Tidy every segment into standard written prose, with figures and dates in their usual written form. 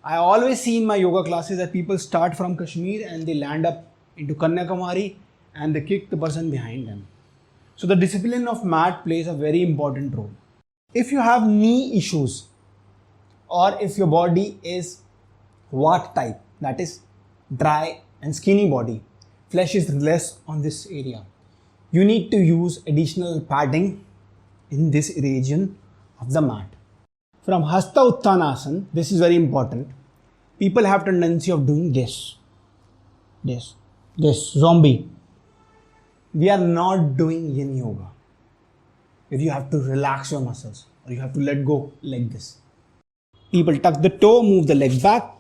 I always see in my yoga classes that people start from Kashmir and they land up into Kanyakumari and they kick the person behind them. So the discipline of mat plays a very important role. If you have knee issues or if your body is Vata type, that is dry and skinny body, flesh is less on this area, you need to use additional padding in this region of the mat. From Hasta Uttanasana, this is very important. People have tendency of doing this zombie. We are not doing yin yoga, where you have to relax your muscles or you have to let go like this. People tuck the toe, move the leg back,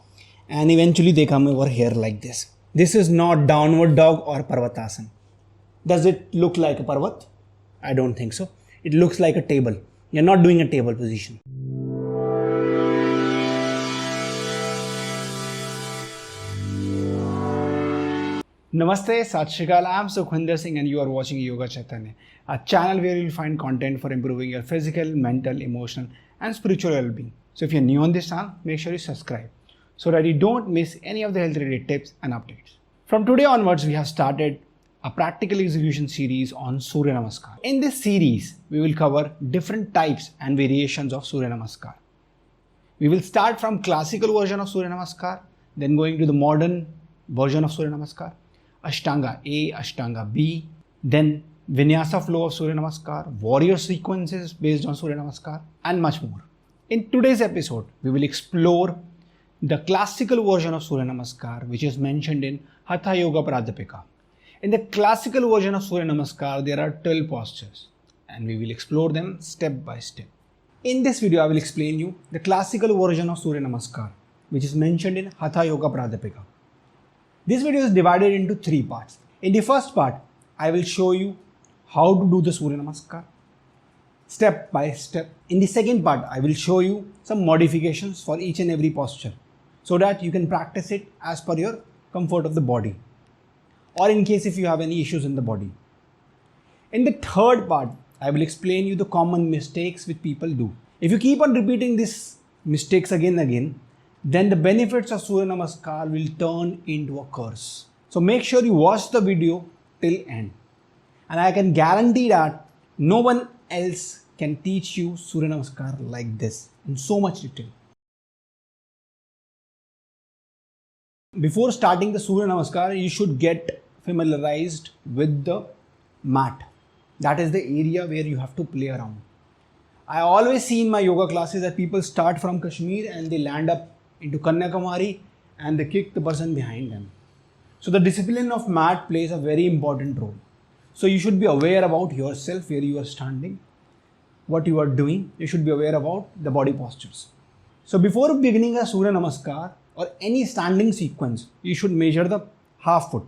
and eventually they come over here like this. This is not downward dog or Parvatasana. Does it look like a Parvat? I don't think so. It looks like a table. You're not doing a table position. Namaste, Sat Shri Akal. I am Sukhwinder Singh and you are watching Yoga Chaitanya, a channel where you will find content for improving your physical, mental, emotional and spiritual well-being. So if you're new on this channel, make sure you subscribe so that you don't miss any of the health related tips and updates. From today onwards, we have started a practical execution series on Surya Namaskar. In this series, we will cover different types and variations of Surya Namaskar. We will start from classical version of Surya Namaskar, then going to the modern version of Surya Namaskar, Ashtanga A, Ashtanga B, then Vinyasa flow of Surya Namaskar, warrior sequences based on Surya Namaskar, and much more. In today's episode, we will explore the classical version of Surya Namaskar, which is mentioned in Hatha Yoga Pradipika. In the classical version of Surya Namaskar, there are 12 postures, and we will explore them step by step. In this video, I will explain you the classical version of Surya Namaskar, which is mentioned in Hatha Yoga Pradipika. This video is divided into 3 parts. In the first part, I will show you how to do the Surya Namaskar step by step. In the second part, I will show you some modifications for each and every posture so that you can practice it as per your comfort of the body or in case if you have any issues in the body. In the third part, I will explain you the common mistakes which people do. If you keep on repeating these mistakes again and again, then the benefits of Surya Namaskar will turn into a curse. So make sure you watch the video till end. And I can guarantee that no one else can teach you Surya Namaskar like this in so much detail. Before starting the Surya Namaskar, you should get familiarized with the mat. That is the area where you have to play around. I always see in my yoga classes that people start from Kashmir and they land up into Kanyakumari and they kick the person behind them. So the discipline of mat plays a very important role. So you should be aware about yourself, where you are standing, what you are doing. You should be aware about the body postures. So before beginning a Surya Namaskar or any standing sequence, you should measure the half foot.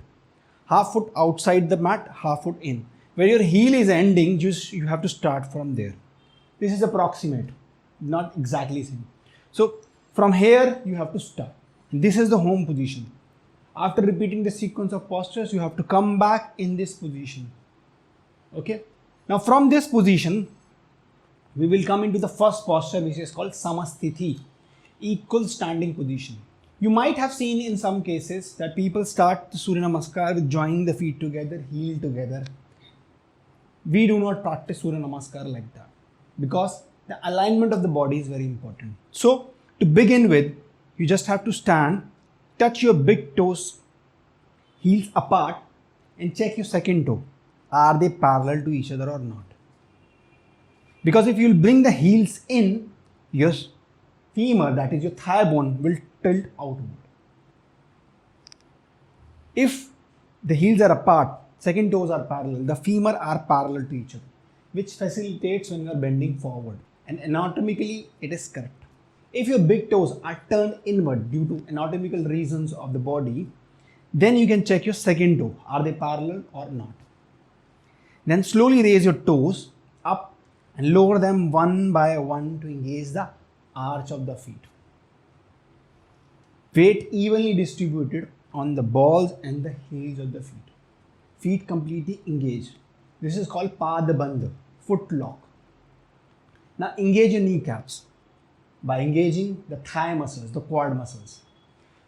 Half foot outside the mat, half foot in. Where your heel is ending, you have to start from there. This is approximate, not exactly same. So from here, you have to start. This is the home position. After repeating the sequence of postures, you have to come back in this position. Okay. Now from this position, we will come into the first posture, which is called Samasthiti, equal standing position. You might have seen in some cases that people start the Surya Namaskar with joining the feet together, heel together. We do not practice Surya Namaskar like that because the alignment of the body is very important. So to begin with, you just have to stand, touch your big toes, heels apart, and check your second toe. Are they parallel to each other or not? Because if you will bring the heels in, your femur, that is your thigh bone, will tilt outward. If the heels are apart, second toes are parallel, the femur are parallel to each other, which facilitates when you are bending forward, and anatomically it is correct. If your big toes are turned inward due to anatomical reasons of the body, then you can check your second toe. Are they parallel or not? Then slowly raise your toes up and lower them one by one to engage the arch of the feet. Weight evenly distributed on the balls and the heels of the feet. Feet completely engaged. This is called Padabandha, foot lock. Now engage your kneecaps. by engaging the thigh muscles, the quad muscles.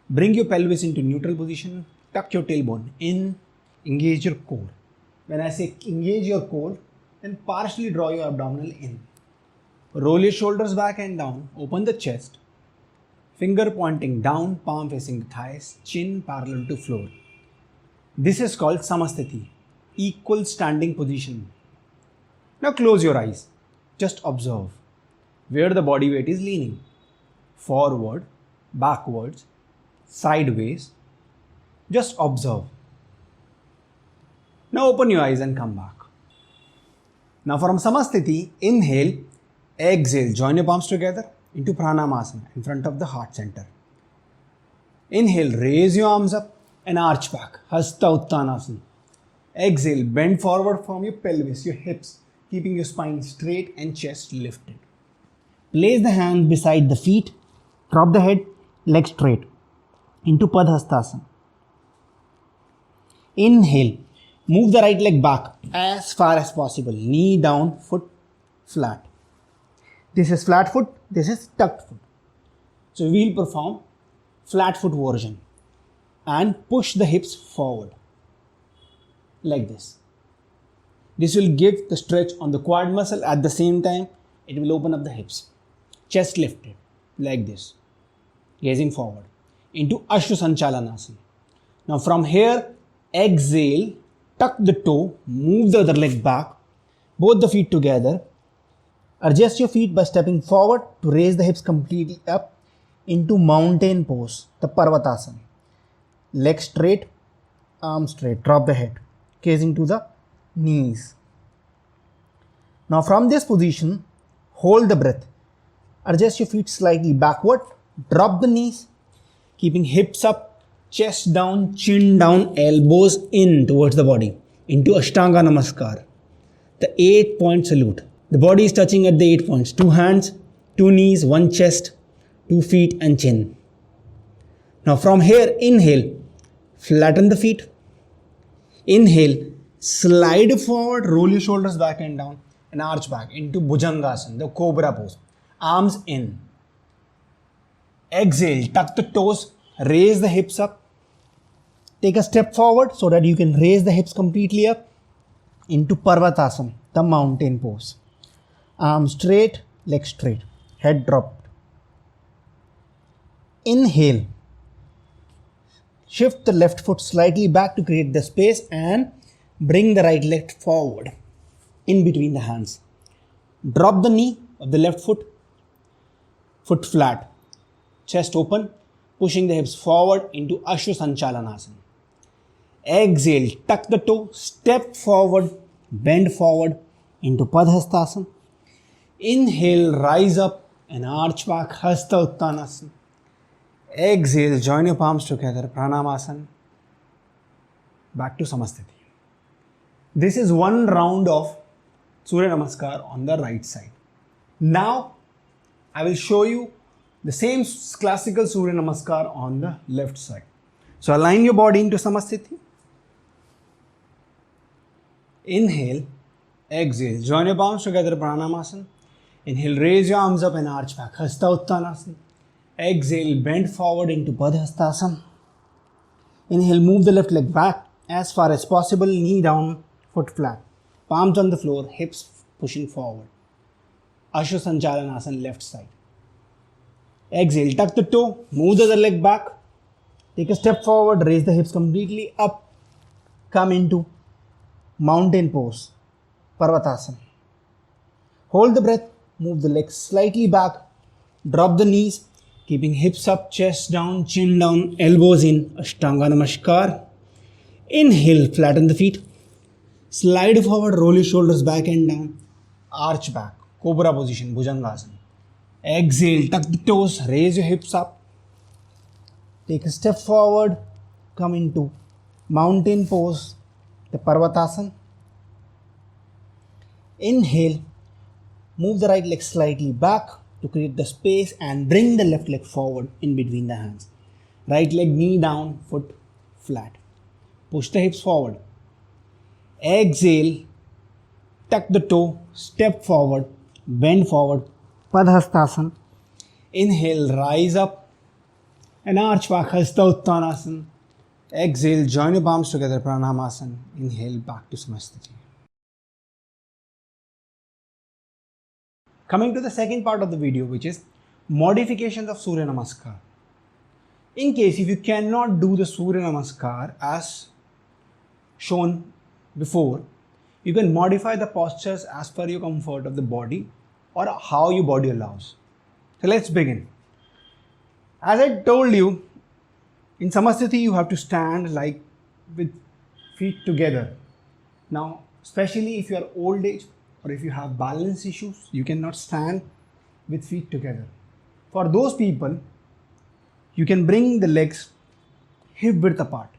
Bring your pelvis into neutral position, tuck your tailbone in, engage your core. When I say engage your core, then partially draw your abdominal in. Roll your shoulders back and down, open the chest, finger pointing down, palm facing the thighs, chin parallel to floor. This is called Samastiti, equal standing position. Now close your eyes. Just observe where the body weight is leaning. Forward, backwards, sideways. Just observe. Now open your eyes and come back. Now from Samastiti, inhale, exhale, join your palms together into Pranamasana in front of the heart center. Inhale, raise your arms up and arch back, Hasta Uttanasana. Exhale, bend forward from your pelvis, your hips, keeping your spine straight and chest lifted. Place the hands beside the feet, drop the head, leg straight into Padhastasana. Inhale, move the right leg back as far as possible, knee down, foot flat. This is flat foot, this is tucked foot. So we will perform flat foot version and push the hips forward like this. This will give the stretch on the quad muscle. At the same time, it will open up the hips. Chest lifted like this, gazing forward into Ashwa Sanchalanasana. Now from here, exhale, tuck the toe, move the other leg back, both the feet together. Adjust your feet by stepping forward to raise the hips completely up into mountain pose, the Parvatasana. Leg straight, arm straight, drop the head, gazing to the knees. Now from this position, hold the breath. Adjust your feet slightly backward, drop the knees, keeping hips up, chest down, chin down, elbows in towards the body, into Ashtanga Namaskar, the 8-point salute. The body is touching at the 8 points, 2 hands, 2 knees, 1 chest, 2 feet and chin. Now from here, inhale, flatten the feet. Inhale, slide forward, roll your shoulders back and down and arch back into Bhujangasana, the cobra pose. Arms in. Exhale, tuck the toes, raise the hips up. Take a step forward so that you can raise the hips completely up into Parvatasana, the mountain pose. Arms straight, leg straight, head dropped. Inhale. Shift the left foot slightly back to create the space and bring the right leg forward in between the hands. Drop the knee of the left foot, foot flat, chest open, pushing the hips forward into Ashwa Sanchalanasana. Exhale, tuck the toe, step forward, bend forward into Padhastasana. Inhale, rise up and arch back, Hasta Uttanasana. Exhale, join your palms together, Pranamasana. Back to Samastiti. This is one round of Surya Namaskar on the right side. Now, I will show you the same classical Surya Namaskar on the left side. So, align your body into Samastiti. Inhale, exhale, join your palms together, Pranamasana. Inhale, raise your arms up and arch back, Hasta Uttanasana. Exhale, bend forward into Padhastasana. Inhale, move the left leg back as far as possible, knee down, foot flat. Palms on the floor, hips pushing forward. Ashwa Sanchalanasana, left side. Exhale, tuck the toe, move the other leg back. Take a step forward, raise the hips completely up. Come into mountain pose, Parvatasana. Hold the breath, move the legs slightly back. Drop the knees, keeping hips up, chest down, chin down, elbows in, Ashtanga Namaskar. Inhale, flatten the feet. Slide forward, roll your shoulders back and down. Arch back, cobra position, Bhujangasana. Exhale, tuck the toes, raise your hips up. Take a step forward, come into mountain pose, the Parvatasana. Inhale, move the right leg slightly back to create the space and bring the left leg forward in between the hands. Right leg, knee down, foot flat. Push the hips forward. Exhale, tuck the toe, step forward, bend forward, Padhastasana. Inhale, rise up and arch back, Hasta Uttanasana. Exhale, join your palms together, Pranamasana. Inhale, back to Samasthiti. Coming to the second part of the video, which is modifications of Surya Namaskar. In case if you cannot do the Surya Namaskar as shown before, you can modify the postures as per your comfort of the body or how your body allows. So let's begin. As I told you, in Samasthiti you have to stand like with feet together. Now, especially if you are old age or if you have balance issues, you cannot stand with feet together. For those people, you can bring the legs hip width apart,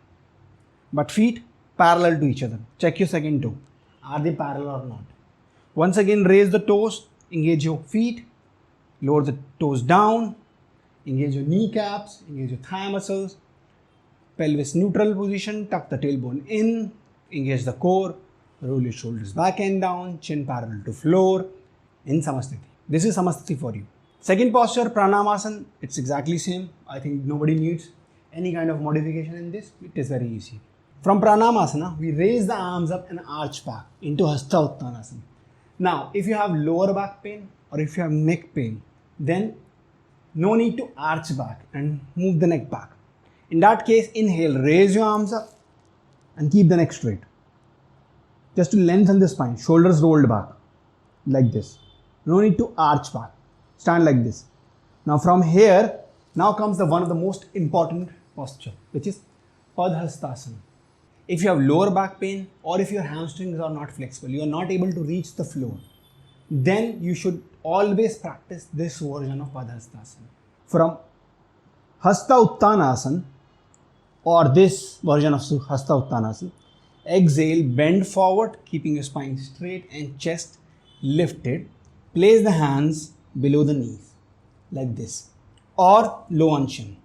but feet parallel to each other. Check your second toe. Are they parallel or not? Once again, raise the toes, engage your feet, lower the toes down, engage your kneecaps, engage your thigh muscles, pelvis neutral position, tuck the tailbone in, engage the core, roll your shoulders back and down, chin parallel to floor in Samasthiti. This is Samasthiti for you. Second posture, Pranamasana, it's exactly same. I think nobody needs any kind of modification in this. It is very easy. From Pranamasana, we raise the arms up and arch back into Hasta Uttanasana. Now, if you have lower back pain or if you have neck pain, then no need to arch back and move the neck back. In that case, inhale, raise your arms up and keep the neck straight. Just to lengthen the spine, shoulders rolled back like this. No need to arch back. Stand like this. Now from here, now comes the one of the most important posture, which is Padhastasana. If you have lower back pain or if your hamstrings are not flexible, you are not able to reach the floor, then you should always practice this version of Padhastasana. From Hasta Uttanasana or this version of Hasta Uttanasana, exhale, bend forward, keeping your spine straight and chest lifted. Place the hands below the knees like this or low on chin,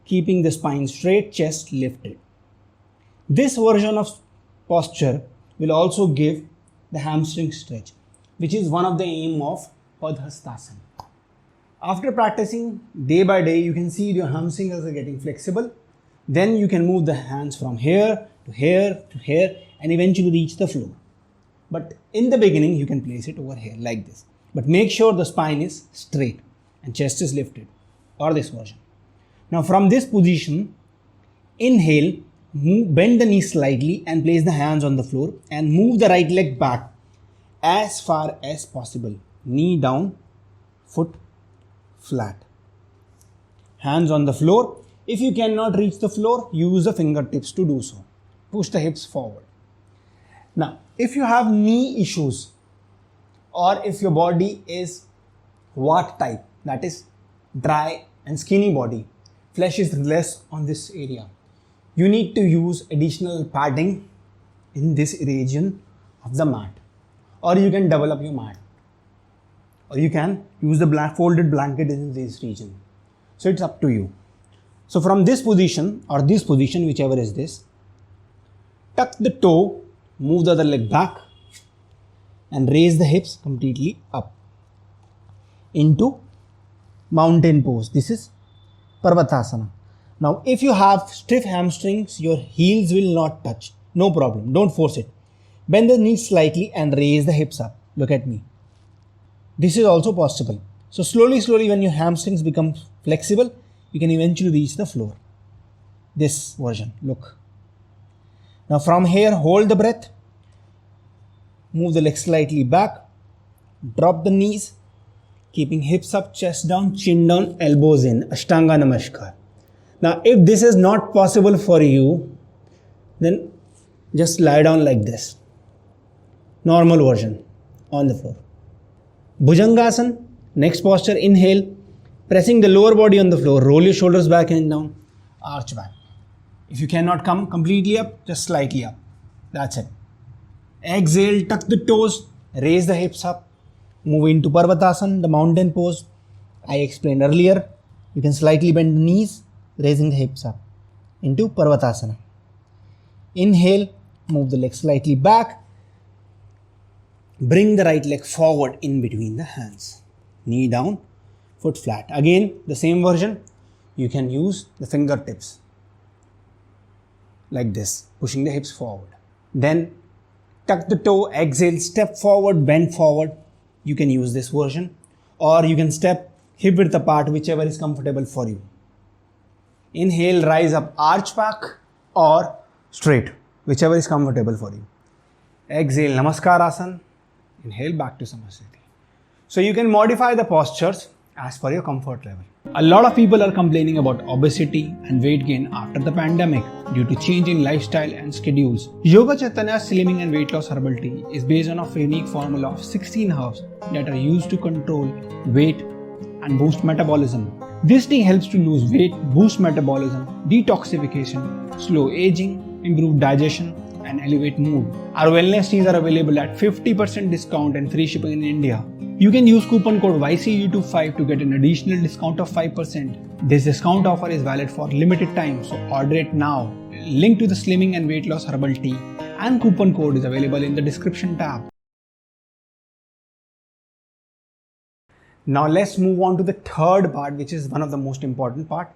keeping the spine straight, chest lifted. This version of posture will also give the hamstring stretch, which is one of the aim of Padhastasana. After practicing day by day, you can see your hamstrings are getting flexible. Then you can move the hands from here to here to here and eventually reach the floor. But in the beginning, you can place it over here like this. But make sure the spine is straight and chest is lifted, or this version. Now from this position, inhale, bend the knees slightly and place the hands on the floor and move the right leg back as far as possible. Knee down, foot flat. Hands on the floor. If you cannot reach the floor, use the fingertips to do so. Push the hips forward. Now, if you have knee issues or if your body is Vata type, that is dry and skinny body, flesh is less on this area, you need to use additional padding in this region of the mat, or you can develop your mat, or you can use the folded blanket in this region. So it's up to you. So from this position or this position, whichever is this, tuck the toe, move the other leg back and raise the hips completely up into mountain pose. This is Parvatasana. Now if you have stiff hamstrings, your heels will not touch. No problem, don't force it. Bend the knees slightly and raise the hips up. Look at me. This is also possible. So slowly when your hamstrings become flexible, you can eventually reach the floor. This version, look. Now from here, hold the breath. Move the legs slightly back. Drop the knees, keeping hips up, chest down, chin down, elbows in. Ashtanga Namaskar. Now if this is not possible for you, then just lie down like this. Normal version on the floor. Bhujangasana, next posture, inhale. Pressing the lower body on the floor, roll your shoulders back and down, arch back. If you cannot come completely up, just slightly up. That's it. Exhale, tuck the toes, raise the hips up, move into Parvatasana, the mountain pose. I explained earlier. You can slightly bend the knees, raising the hips up into Parvatasana. Inhale, move the leg slightly back. Bring the right leg forward in between the hands. Knee down, foot flat. Again, the same version. You can use the fingertips like this, pushing the hips forward. Then tuck the toe, exhale, step forward, bend forward. You can use this version, or you can step hip width apart, whichever is comfortable for you. Inhale, rise up, arch back or straight, whichever is comfortable for you. Exhale, Namaskar Asana. Inhale, back to Samasthiti. So you can modify the postures as per your comfort level. A lot of people are complaining about obesity and weight gain after the pandemic due to change in lifestyle and schedules. Yoga Chaitanya's slimming and weight loss herbal tea is based on a unique formula of 16 herbs that are used to control weight and boost metabolism. This tea helps to lose weight, boost metabolism, detoxification, slow aging, improve digestion, and elevate mood. Our wellness teas are available at 50% discount and free shipping in India. You can use coupon code YCU25 to get an additional discount of 5%. This discount offer is valid for limited time, so order it now. Link to the slimming and weight loss herbal tea and coupon code is available in the description tab. Now let's move on to the third part, which is one of the most important part,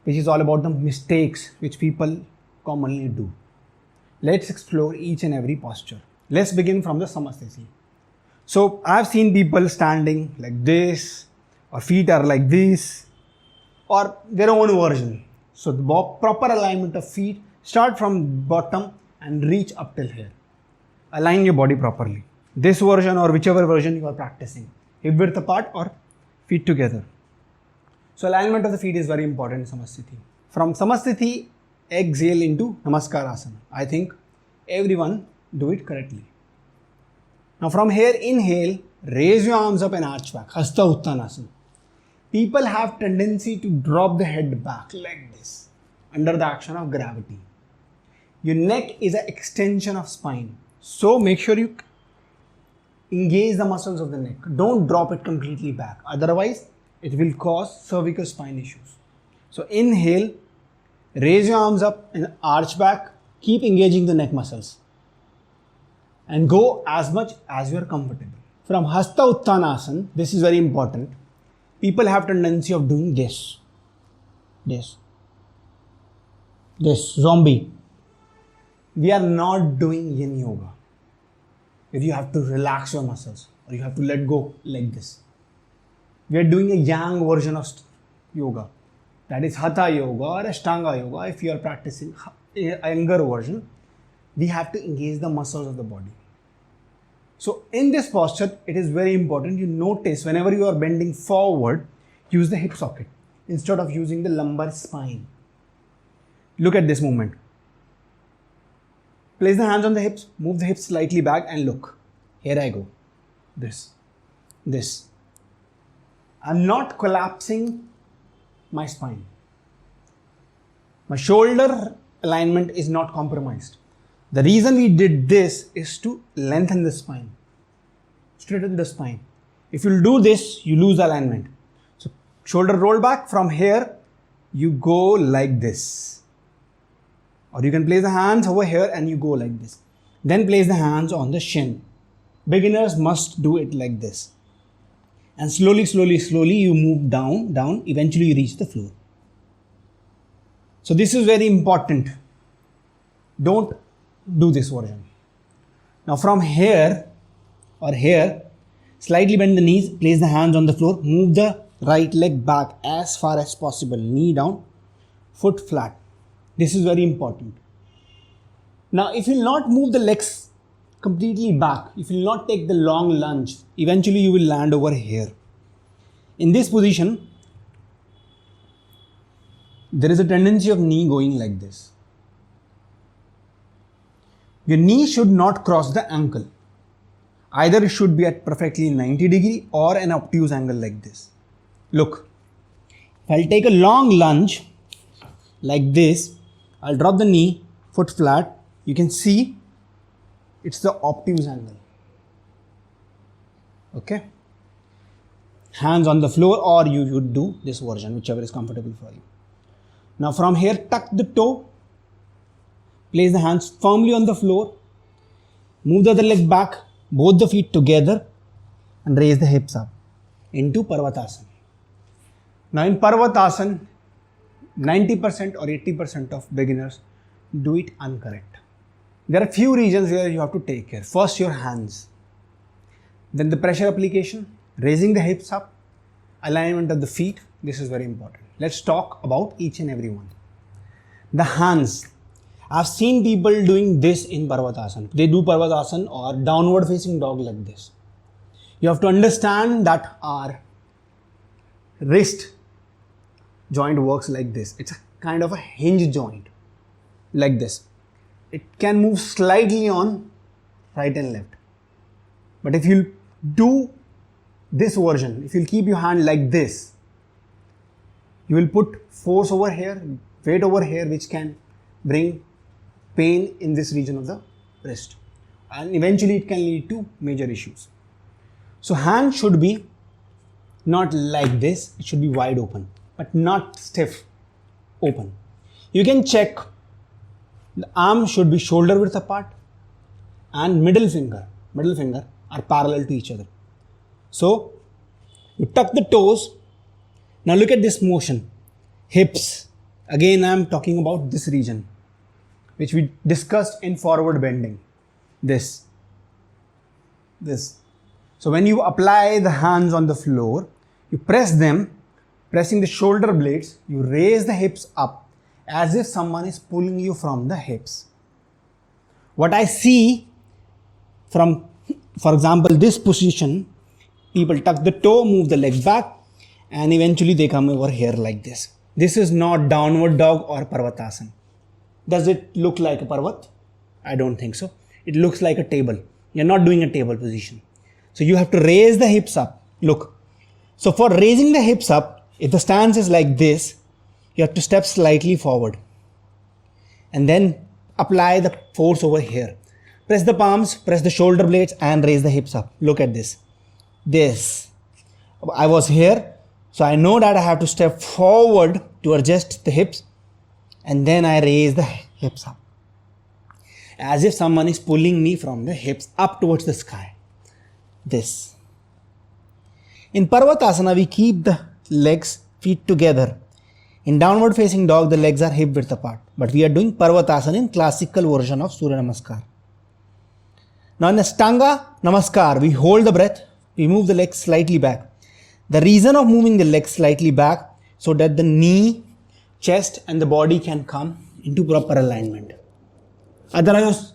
which is all about the mistakes which people commonly do. Let's explore each and every posture. Let's begin from the Samasthiti. So I've seen people standing like this, or feet are like this, or their own version. So the proper alignment of feet, start from bottom and reach up till here. Align your body properly. This version or whichever version you are practicing. Hip width apart or feet together. So alignment of the feet is very important in Samasthiti. From Samasthiti, exhale into Namaskar Asana. I think everyone do it correctly. Now from here, inhale, raise your arms up and arch back. Hasta Uttanasana. People have tendency to drop the head back like this under the action of gravity. Your neck is an extension of spine. So make sure you engage the muscles of the neck. Don't drop it completely back. Otherwise, it will cause cervical spine issues. So inhale, raise your arms up and arch back. Keep engaging the neck muscles. And go as much as you are comfortable. From Hasta Uttanasana, this is very important. People have tendency of doing this, zombie. We are not doing yin yoga. If you have to relax your muscles or you have to let go like this. We are doing a yang version of yoga. That is Hatha yoga or Ashtanga yoga. If you are practicing a younger version, we have to engage the muscles of the body. So in this posture, it is very important you notice whenever you are bending forward, use the hip socket instead of using the lumbar spine. Look at this movement. Place the hands on the hips, move the hips slightly back and look. Here I go. This. I'm not collapsing my spine. My shoulder alignment is not compromised. The reason we did this is to lengthen the spine, straighten the spine. If you do this, you lose alignment. So shoulder roll back. From here, you go like this. Or you can place the hands over here and you go like this. Then place the hands on the shin. Beginners must do it like this. And slowly you move down, eventually you reach the floor. So this is very important. Don't do this version. Now from here or here, slightly bend the knees, place the hands on the floor, move the right leg back as far as possible, knee down, foot flat. This is very important. Now if you will not move the legs completely back, if you will not take the long lunge, eventually you will land over here. In this position, there is a tendency of knee going like this. Your knee should not cross the ankle. Either it should be at perfectly 90 degree or an obtuse angle like this. Look, if I'll take a long lunge like this, I'll drop the knee, foot flat. You can see it's the obtuse angle. Okay. Hands on the floor, or you would do this version, whichever is comfortable for you. Now from here, tuck the toe. Place the hands firmly on the floor. Move the other leg back, both the feet together and raise the hips up into Parvatasana. Now in Parvatasana, 90% or 80% of beginners do it incorrect. There are few regions where you have to take care. First, your hands. Then the pressure application, raising the hips up, alignment of the feet. This is very important. Let's talk about each and every one. The hands. I've seen people doing this in Parvatasana. They do Parvatasana or downward facing dog like this. You have to understand that our wrist joint works like this. It's a kind of a hinge joint like this. It can move slightly on right and left. But if you do this version, if you keep your hand like this, you will put force over here, weight over here, which can bring pain in this region of the wrist. And eventually it can lead to major issues. So hand should be not like this, it should be wide open, but not stiff, open. You can check, the arm should be shoulder width apart and middle finger are parallel to each other. So you tuck the toes. Now look at this motion. Hips. Again, I am talking about this region, which we discussed in forward bending. This. So when you apply the hands on the floor, you press them, pressing the shoulder blades, you raise the hips up as if someone is pulling you from the hips. What I see from, for example, this position, people tuck the toe, move the leg back, and eventually they come over here like this. This is not downward dog or Parvatasana. Does it look like a Parvat? I don't think so. It looks like a table. You're not doing a table position. So you have to raise the hips up. Look. So for raising the hips up, if the stance is like this, you have to step slightly forward and then apply the force over here. Press the palms, press the shoulder blades and raise the hips up. Look at this. I was here, so I know that I have to step forward to adjust the hips and then I raise the hips up. As if someone is pulling me from the hips up towards the sky. This. In Parvatasana, we keep the legs, feet together. In downward facing dog, the legs are hip width apart. But we are doing Parvatasana in classical version of Surya Namaskar. Now in the Stanga Namaskar, we hold the breath, we move the legs slightly back. The reason of moving the legs slightly back, so that the knee, chest and the body can come into proper alignment. Otherwise,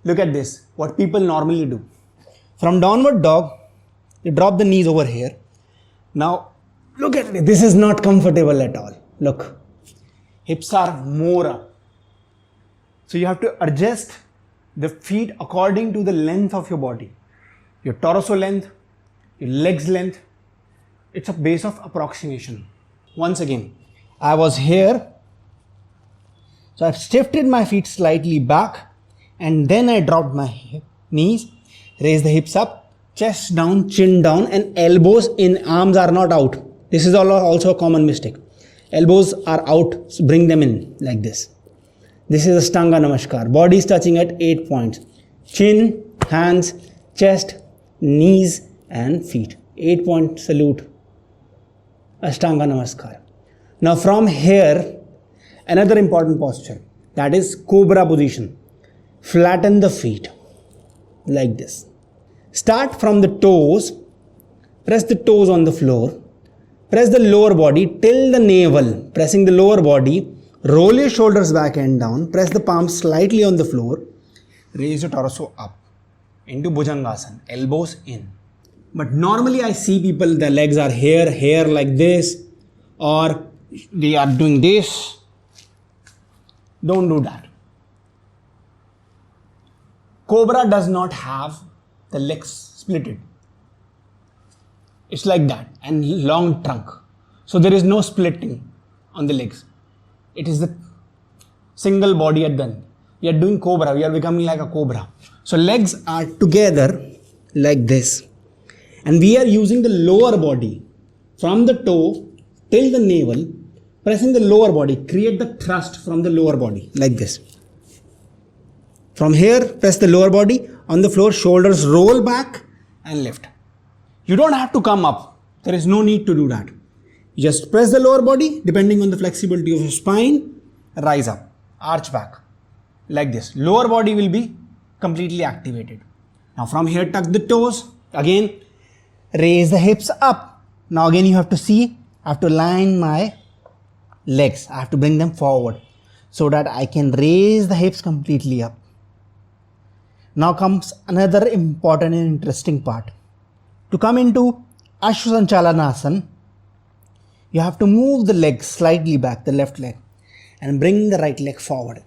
look at this, what people normally do. From downward dog, you drop the knees over here. Now, look at it, this is not comfortable at all. Look, hips are more up. So you have to adjust the feet according to the length of your body. Your torso length, your legs length. It's a base of approximation. Once again, I was here. So I've shifted my feet slightly back and then I dropped my knees, raised the hips up, chest down, chin down and elbows in, arms are not out. This is also a common mistake. Elbows are out, so bring them in like this. This is a Stanga Namaskar. Body is touching at 8 points. Chin, hands, chest, knees and feet. 8-point salute. Ashtanga Namaskar. Now from here, another important posture, that is Cobra position. Flatten the feet like this. Start from the toes, press the toes on the floor, press the lower body till the navel, pressing the lower body, roll your shoulders back and down, press the palms slightly on the floor, raise your torso up into Bhujangasana, elbows in. But normally I see people, the legs are here like this, or they are doing this. Don't do that. Cobra does not have the legs splitted. It's like that and long trunk. So there is no splitting on the legs. It is the single body at the end. We are doing Cobra. We are becoming like a Cobra. So legs are together like this. And we are using the lower body from the toe till the navel, pressing the lower body, create the thrust from the lower body like this. From here, press the lower body on the floor, shoulders roll back and lift. You don't have to come up. There is no need to do that. You just press the lower body, depending on the flexibility of your spine, rise up, arch back, like this. Lower body will be completely activated. Now from here, tuck the toes, again, raise the hips up. Now again you have to see, I have to line my legs, I have to bring them forward so that I can raise the hips completely up. Now comes another important and interesting part. To come into Ashwasanchalanasana, you have to move the leg slightly back, the left leg, and bring the right leg forward.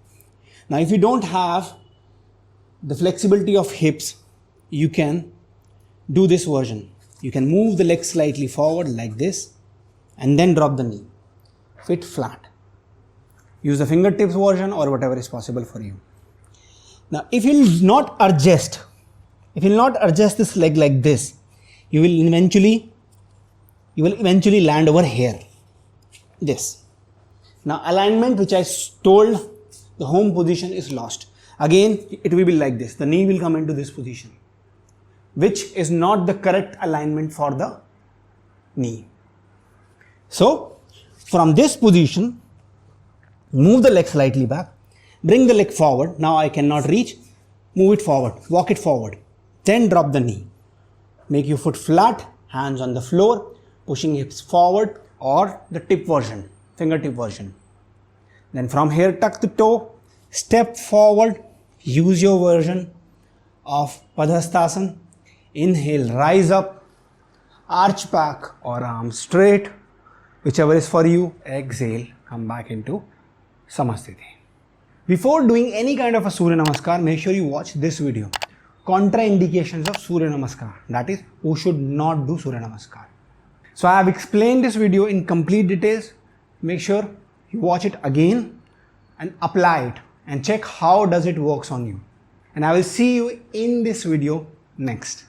Now if you don't have the flexibility of hips, you can do this version. You can move the leg slightly forward like this and then drop the knee. Fit flat. Use the fingertips version or whatever is possible for you. Now if you will not adjust this leg like this, you will eventually land over here. This. Now alignment, which I told, the home position is lost. Again, it will be like this. The knee will come into this position, which is not the correct alignment for the knee. So from this position, move the leg slightly back, bring the leg forward. Now I cannot reach. Move it forward, walk it forward. Then drop the knee. Make your foot flat, hands on the floor, pushing hips forward, or the tip version, fingertip version. Then from here, tuck the toe, step forward, use your version of Padhastasana. Inhale, rise up, arch back or arms straight, whichever is for you. Exhale, come back into Samasthiti. Before doing any kind of a Surya Namaskar, make sure you watch this video. Contraindications of Surya Namaskar. That is, who should not do Surya Namaskar. So I have explained this video in complete details. Make sure you watch it again and apply it and check how does it works on you. And I will see you in this video next.